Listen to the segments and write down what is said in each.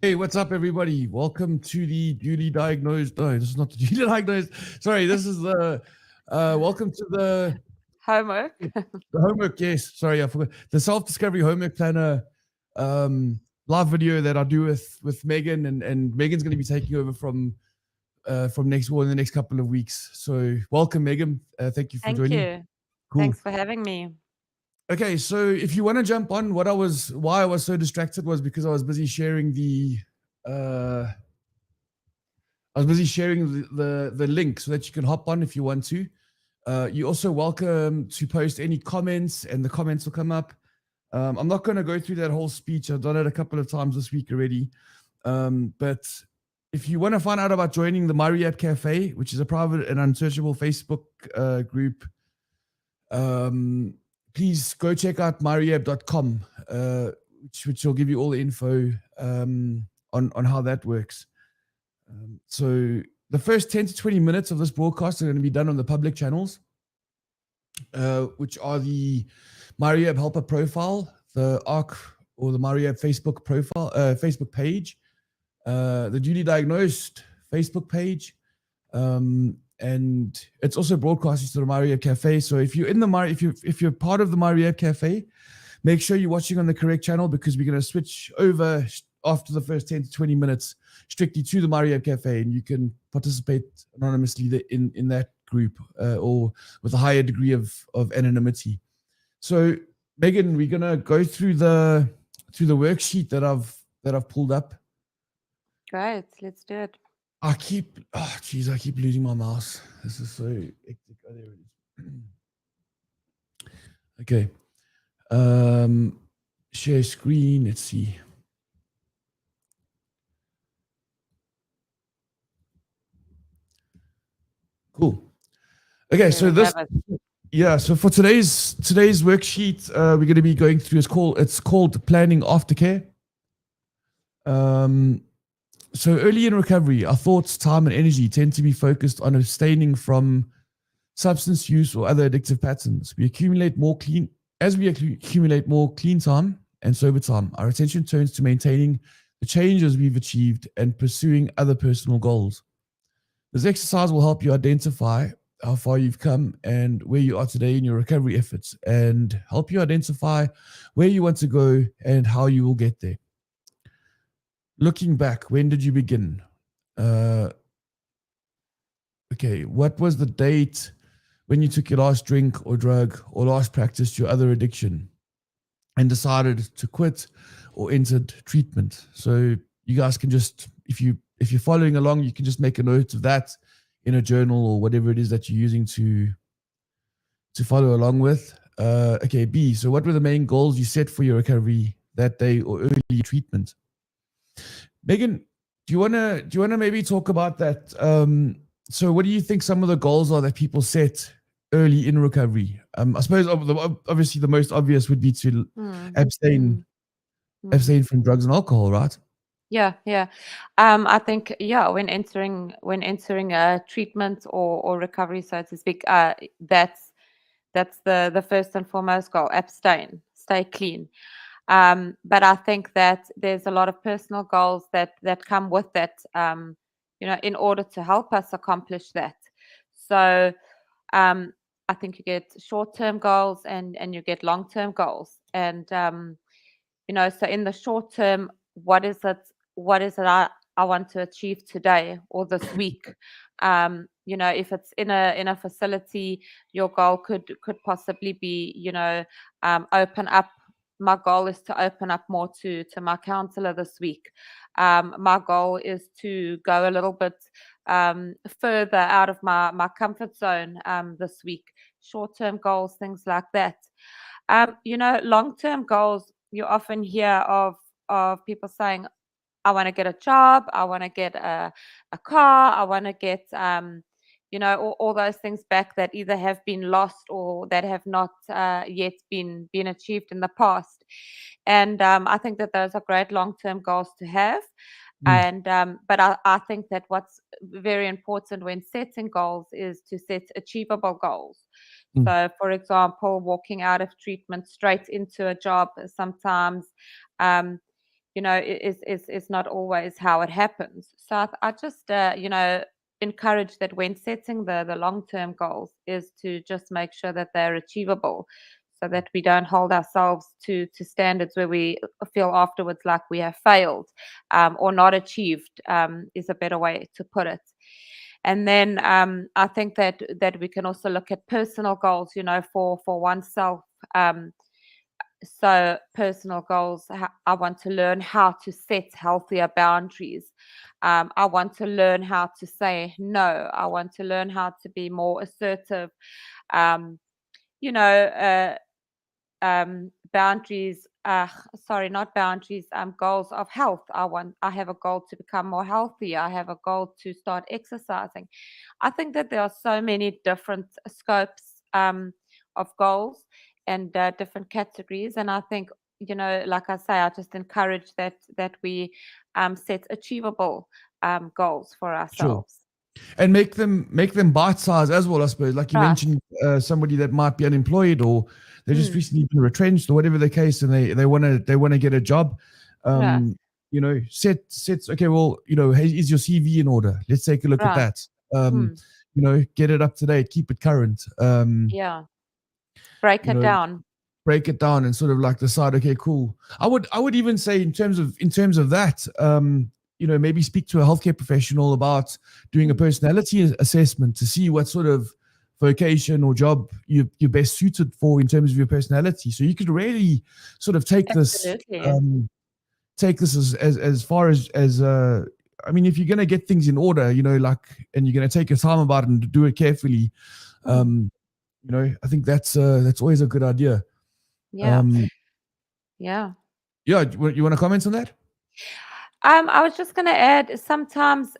Hey, what's up, everybody? Welcome to the duly diagnosed. No, this is not the duly diagnosed. Sorry, this is the. Welcome to Homework. the homework. Yes, sorry, I forgot the self-discovery homework planner live video that I do with Megan, and Megan's going to be taking over from in the next couple of weeks. So welcome, Megan. Thank you for Thank joining. you. Cool. Thanks for having me. Okay, so if you want to jump on, why I was so distracted was because I was busy sharing uh the link so that you can hop on if you want to. You're also welcome to post any comments, and the comments will come up. I'm not going to go through that whole speech. I've done it a couple of times this week already. But if you want to find out about joining the Mariab Cafe, which is a private and unsearchable Facebook group, um, please go check out mariab.com, which will give you all the info on how that works. So the first 10 to 20 minutes of this broadcast are going to be done on the public channels, which are the Mariab Helper profile, the ARC or the Mariab Facebook page, the Duly Diagnosed Facebook page, and it's also broadcasting to the Mariab Cafe. So if you're in the if you're part of the Mariab Cafe, make sure you're watching on the correct channel, because we're going to switch over after the first 10 to 20 minutes strictly to the Mariab Cafe, and you can participate anonymously in that group, or with a higher degree of anonymity. So Megan, we're going to go through the worksheet that I've pulled up. Great. Let's do it. I keep losing my mouse. This is so hectic. Oh, there it is. Okay. Um, Share screen. Let's see. Cool. Okay, There so we have it. so for today's worksheet, we're going to be going through. It's called planning aftercare. So early in recovery, our thoughts, time, and energy tend to be focused on abstaining from substance use or other addictive patterns. We accumulate more clean time and sober time. Our attention turns to maintaining the changes we've achieved and pursuing other personal goals. This exercise will help you identify how far you've come and where you are today in your recovery efforts, and help you identify where you want to go and how you will get there. Looking back, when did you begin? Uh, okay, what was the date when you took your last drink or drug or last practiced your other addiction and decided to quit or entered treatment? So you guys can just, if you're following along, you can just make a note of that in a journal or whatever it is that you're using to follow along with. Okay, B. So what were the main goals you set for your recovery that day or early treatment? Megan, do you wanna maybe talk about that? So what do you think some of the goals are that people set early in recovery? I suppose obviously the most obvious would be to Mm, abstain mm, mm. abstain from drugs and alcohol, right? Yeah, yeah. I think yeah, when entering a treatment or recovery, so to speak, that's the first and foremost goal. Abstain, stay clean. But I think that there's a lot of personal goals that come with that. In order to help us accomplish that. So um, I think you get short-term goals and you get long-term goals. And so in the short term, what is it? What is it I want to achieve today or this week? If it's in a facility, your goal could possibly be, open up. My goal is to open up more to my counselor this week. My goal is to go a little bit further out of my comfort zone this week. Short term goals, things like that. Long term goals, you often hear of people saying, I want to get a job, I want to get a car, I want to get all those things back that either have been lost or that have not yet been achieved in the past. And I think that those are great long term goals to have. Mm, And but I think that what's very important when setting goals is to set achievable goals. mm, So, for example, walking out of treatment straight into a job sometimes, um, is not always how it happens. So I just encourage that when setting the long term goals is to just make sure that they're achievable, so that we don't hold ourselves to standards where we feel afterwards like we have failed, or not achieved, is a better way to put it. And then I think that we can also look at personal goals, for oneself. So personal goals, I want to learn how to set healthier boundaries. I want to learn how to say no. I want to learn how to be more assertive. Um, you know, boundaries, sorry, not boundaries, goals of health. I have a goal to become more healthy. I have a goal to start exercising. I think that there are so many different scopes, of goals, and different categories. And I think, like I say, I just encourage that we set achievable goals for Sure. ourselves. And make them bite size as well, I suppose. Like you Right, mentioned, somebody that might be unemployed or they just mm, recently been retrenched or whatever the case, and they want to get a job. right, Sets. Okay, well, hey, is your CV in order? Let's take a look at right, that. Um, mm, get it up to date, keep it current. yeah, break You it know, down. break it down and sort of like decide, okay, cool. I would even say in terms of that, maybe speak to a healthcare professional about doing a Mm, personality assessment to see what sort of vocation or job you're best suited for in terms of your personality. So you could really sort of absolutely. um, take this as far as I mean, if you're going to get things in order, like, and you're going to take your time about it and do it carefully, Mm, um, I think that's always a good idea. yeah, Um, yeah. yeah, you want to comment on that? I was just going to add, sometimes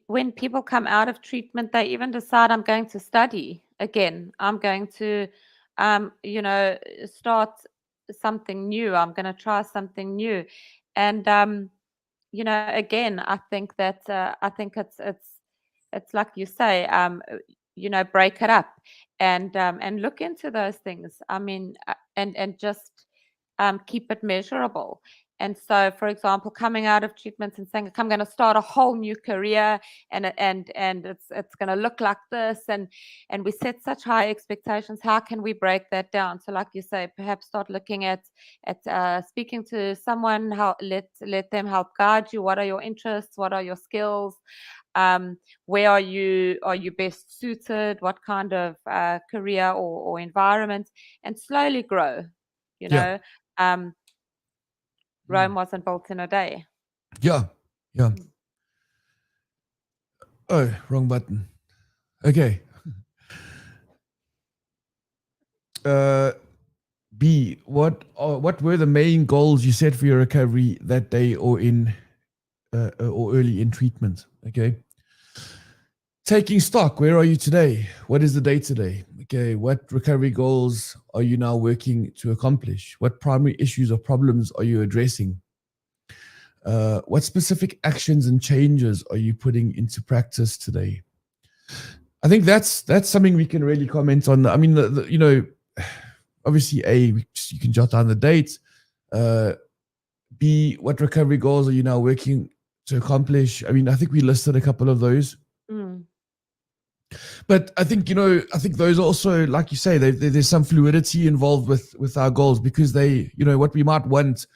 when people come out of treatment, they even decide, I'm going to study again. I'm going to, start something new. I'm going to try something new. And, again, I think it's like you say, break it up and look into those things. I mean, and just keep it measurable. And so, for example, coming out of treatments and saying, "I'm going to start a whole new career, and it's going to look like this," and we set such high expectations. How can we break that down? So, like you say, perhaps start looking at speaking to someone. How let them help guide you. What are your interests? What are your skills? Where are you best suited? What kind of career or environment? And slowly grow. You Yeah. know, um, Mm. Rome wasn't built in a day. Yeah. Yeah. Mm. Oh, wrong button. Okay. Uh, B. What were the main goals you set for your recovery that day or early in treatment? Okay. Taking stock. Where are you today? What is the day today? Okay. What recovery goals are you now working to accomplish? What primary issues or problems are you addressing? What specific actions and changes are you putting into practice today? I think that's something we can really comment on. I mean, obviously, you can jot down the date. Uh, B, what recovery goals are you now working to accomplish? I mean, I think we listed a couple of those, Mm. but I think those also, like you say, there's some fluidity involved with our goals because what we might want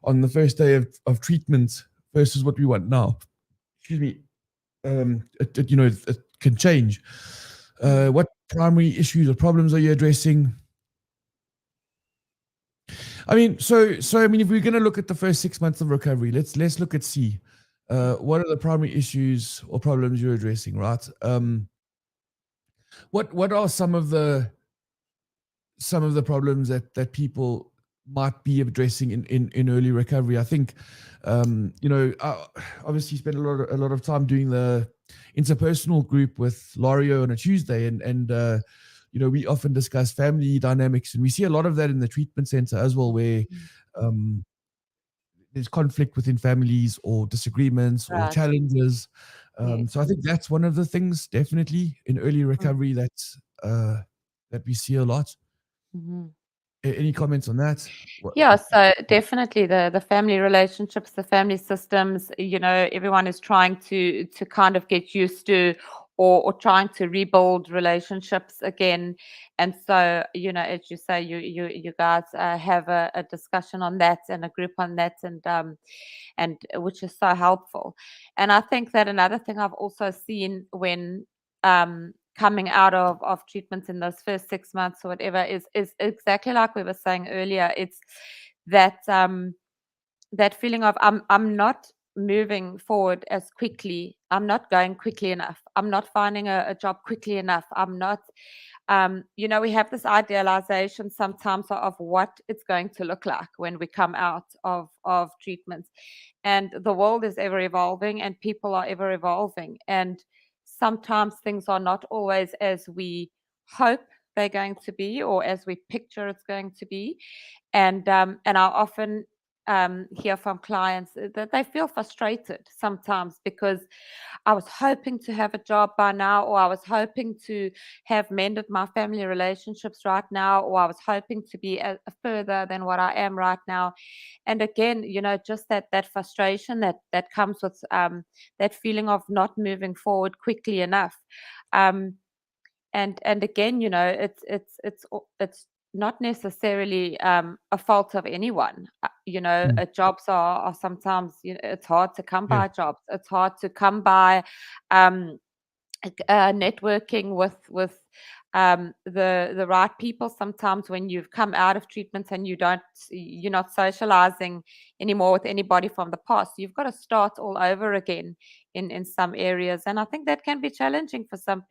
on the first day of treatment versus what we want now. Excuse me. It can change. Mm. What primary issues or problems are you addressing? I mean, I mean, if we're going to look at the first 6 months of recovery, let's look at C. What are the primary issues or problems you're addressing, right? What are some of the problems that people might be addressing in early recovery? I think, I obviously spent a lot of time doing the interpersonal group with Lario on a Tuesday, and we often discuss family dynamics, and we see a lot of that in the treatment center as well, where Mm. um, there's conflict within families or disagreements or Right. challenges. Yes. So I think that's one of the things definitely in early Mm. recovery that we see a lot. Mhm. Any comments on that? Yeah, so definitely the family relationships, the family systems, everyone is trying to kind of get used to or trying to rebuild relationships again. And so, as you say, you guys have a discussion on that and a group on that, and which is so helpful. And I think that another thing I've also seen when coming out of treatments in those first 6 months or whatever is exactly like we were saying earlier. It's that that feeling of I'm not moving forward as quickly. I'm not going quickly enough. I'm not finding a job quickly enough. I'm not we have this idealization sometimes of what it's going to look like when we come out of treatments. And the world is ever evolving and people are ever evolving. And sometimes things are not always as we hope they're going to be or as we picture it's going to be. And I often hear from clients that they feel frustrated sometimes because I was hoping to have a job by now, or I was hoping to have mended my family relationships right now, or I was hoping to be further than what I am right now. And again, just that frustration that comes with that feeling of not moving forward quickly enough. Um, and again, it's not necessarily a fault of anyone. Jobs are sometimes, it's hard to come Yeah. by jobs. It's hard to come by um, networking with the right people. Sometimes when you've come out of treatment and you're not socializing anymore with anybody from the past, you've got to start all over again in some areas. And I think that can be challenging for some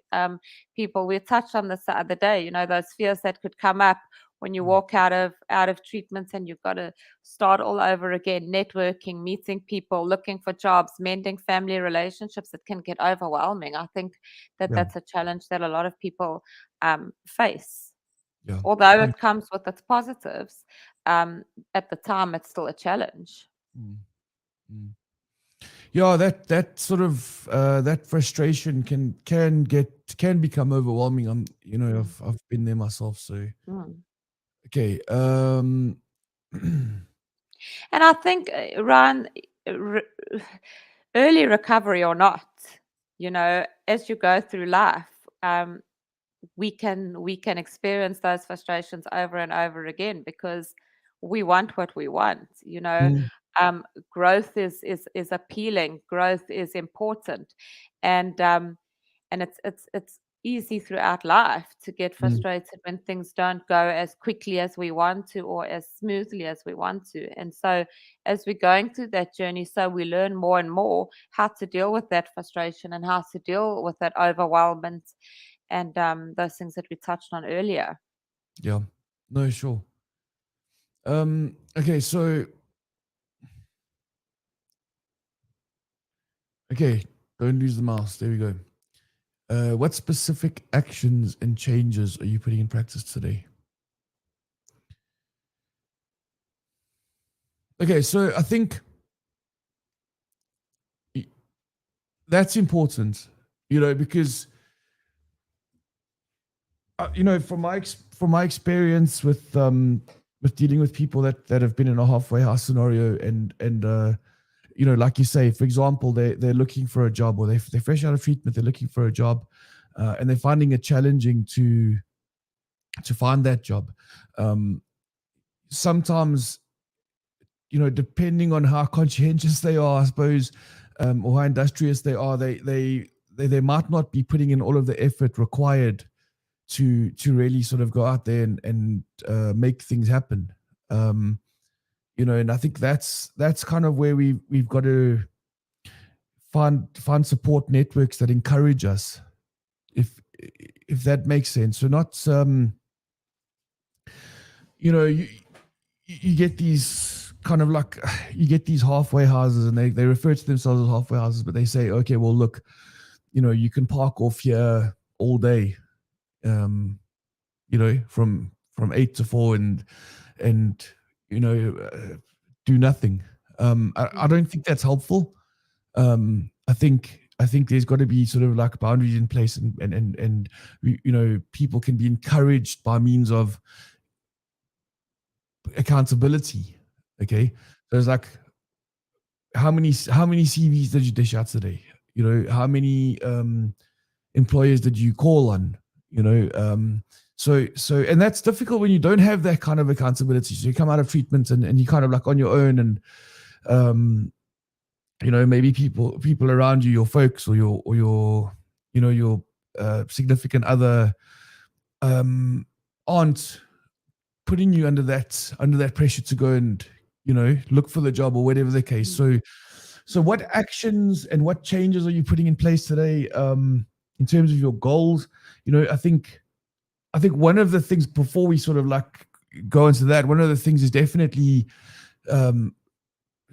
people. We touched on this the other day, those fears that could come up when you walk out of treatments and you've got to start all over again, networking, meeting people, looking for jobs, mending family relationships. It can get overwhelming. I think Yeah. that's a challenge that a lot of people face. Yeah. Although it comes with its positives, at the time it's still a challenge. Mm. Mm. Yeah, that sort of that frustration can become overwhelming. I've been there myself. So Mm. okay. And I think, Ryan, re- early recovery or not, as you go through life, we can experience those frustrations over and over again because we want what we want. Mm, Growth is appealing. Growth is important, and it's easy throughout life to get mm, frustrated when things don't go as quickly as we want to or as smoothly as we want to. And so as we're going through that journey, so we learn more and more how to deal with that frustration and how to deal with that overwhelmment and those things that we touched on earlier. yeah. No, sure. Okay, so okay, don't lose the mouse. There we go. What specific actions and changes are you putting in practice today? Okay, so I think that's important, because from my experience with dealing with people that have been in a halfway house scenario, and like you say, for example, they're looking for a job, or they're fresh out of treatment, they're looking for a job, and they're finding it challenging to find that job. Sometimes, depending on how conscientious they are, I suppose, or how industrious they are, they might not be putting in all of the effort required to really sort of go out there and make things happen. And I think that's kind of where we've got to find support networks that encourage us, if that makes sense. So not you know you you get these kind of like you get these halfway houses, and they refer to themselves as halfway houses, but they say, okay, well, look, you can park off here all day, um from 8 to 4, and you know do nothing. I don't think that's helpful. I think there's got to be sort of like boundaries in place, and people can be encouraged by means of accountability. Okay, so it's like how many CVs did you dish out today? You know, how many employers did you call on? You know, and that's difficult when you don't have that kind of accountability. So you come out of treatment and you kind of like on your own, and um, you know, maybe people around you, your folks or your you know your significant other um, aren't putting you under that pressure to go and look for the job or whatever the case. So what actions and what changes are you putting in place today in terms of your goals? I think one of the things before we sort of like go into that, one of the things is definitely um,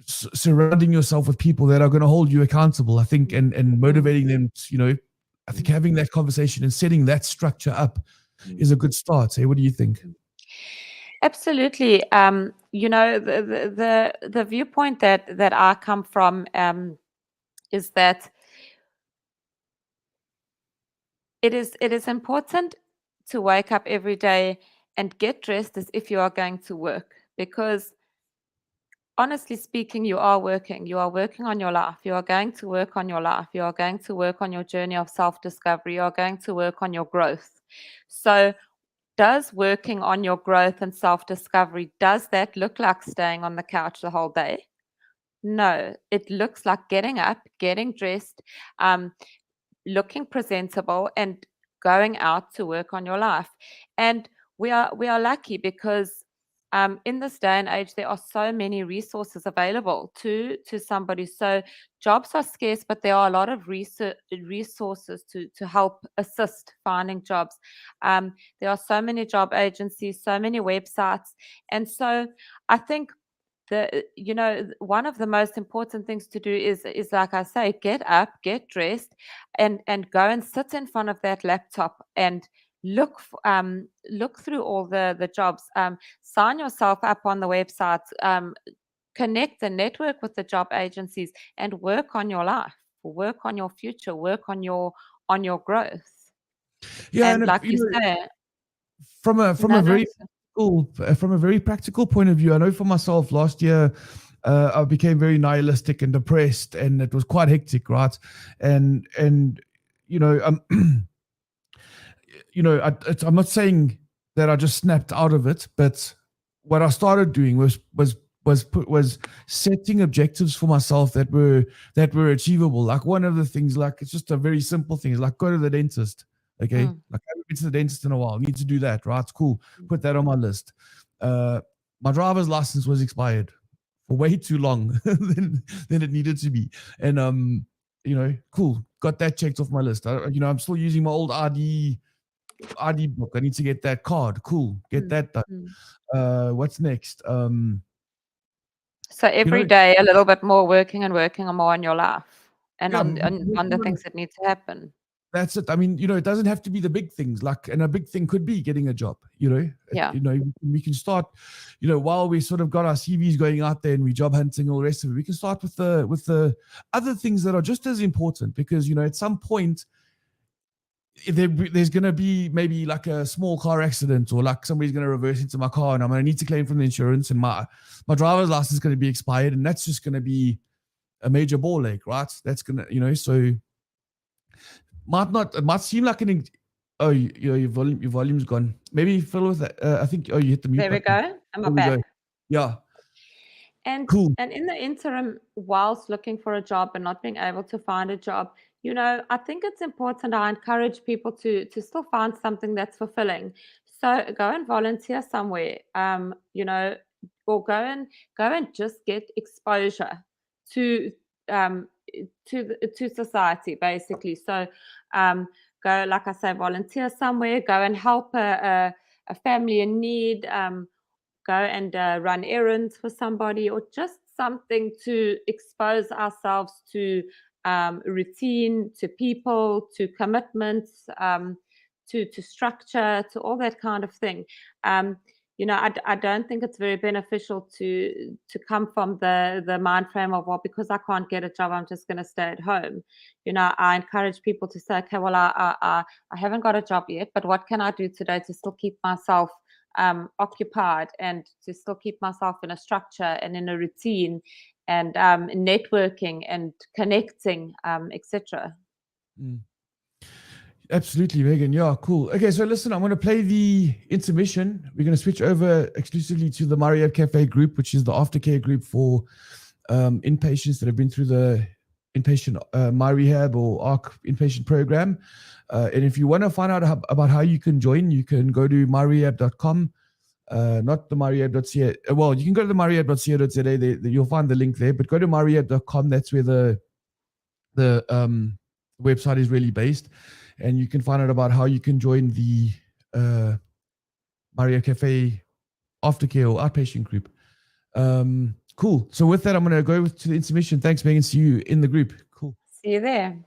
surrounding yourself with people that are going to hold you accountable. I think and motivating them. I think having that conversation and setting that structure up is a good start. Hey, what do you think? Absolutely. The viewpoint that I come from is that it is important to wake up every day and get dressed as if you are going to work, because honestly speaking, you are working. You are working on your life. You are going to work on your life. You are going to work on your journey of self-discovery. You are going to work on your growth. So does working on your growth and self-discovery, does that look like staying on the couch the whole day? No, it looks like getting up, getting dressed, um, looking presentable, and going out to work on your life. And we are lucky because in this day and age there are so many resources available to somebody. So jobs are scarce, but there are a lot of resources to help assist finding jobs. There are so many job agencies, so many websites. And so I think one of the most important things to do is like I say, get up, get dressed, and go and sit in front of that laptop and look through all the jobs. Sign yourself up on the website, connect and network with the job agencies, and work on your life, work on your future, work on your growth. Yeah, And and like you say, from no, a no, very practical point of view, I know for myself last year, I became very nihilistic and depressed, and it was quite hectic, right? And you know, I'm not saying that I just snapped out of it, but what I started doing was setting objectives for myself that were achievable. Like one of the things, like it's just a very simple thing, is like go to the dentist. Okay, mm, like I haven't been to the dentist in a while. Need to do that, right? It's cool. mm, Put that on my list. Uh, my driver's license was expired for way too long than it needed to be, and cool. Got that checked off my list. I'm still using my old RD book. I need to get that card. Cool. Get mm, that done. mm. What's next? So You every know, day a little bit more, working and working on more on your life and yeah, on the things that need to happen. that's it. I mean, it doesn't have to be the big things. Like, and a big thing could be getting a job. Yeah. We can start. While we sort of got our CVs going out there and we job hunting all the rest of it, we can start with the other things that are just as important, because at some point there's going to be maybe like a small car accident, or like somebody's going to reverse into my car and I'm going to need to claim from the insurance, and my driver's license is going to be expired, and that's just going to be a major ball ache, right? That's going to, so it might seem like oh, your volume's gone. Maybe fill with that. I think, oh, you hit the mute There we button. go. Am I There we go. back? Yeah. And Cool. and in the interim, whilst looking for a job and not being able to find a job, I think it's important. I encourage people to still find something that's fulfilling. So go and volunteer somewhere, or go and just get exposure to to society, basically. So go, like I say, volunteer somewhere. Go and help a family in need. Go and run errands for somebody, or just something to expose ourselves to routine, to people, to commitments, to structure, to all that kind of thing. Um, I don't think it's very beneficial to come from the mind frame of, well, because I can't get a job, I'm just going to stay at home. I encourage people to say, okay, well, I haven't got a job yet, but what can I do today to still keep myself occupied, and to still keep myself in a structure and in a routine, and networking and connecting, etc. Mm. Absolutely, Megan. Yeah, cool. Okay, so listen, I'm going to play the intermission. We're going to switch over exclusively to the Mariab Cafe group, which is the aftercare group for inpatients that have been through the inpatient My Rehab or ARC inpatient program. And if you want to find out about how you can join, you can go to myrehab.com, not the myrehab.ca. Well, you can go to the myrehab.ca.za. You'll find the link there, but go to myrehab.com. That's where the website is really based. And you can find out about how you can join the Mario Cafe aftercare or outpatient group. Cool. So with that, I'm going to go to the intermission. Thanks, Megan. See you in the group. Cool. See you there.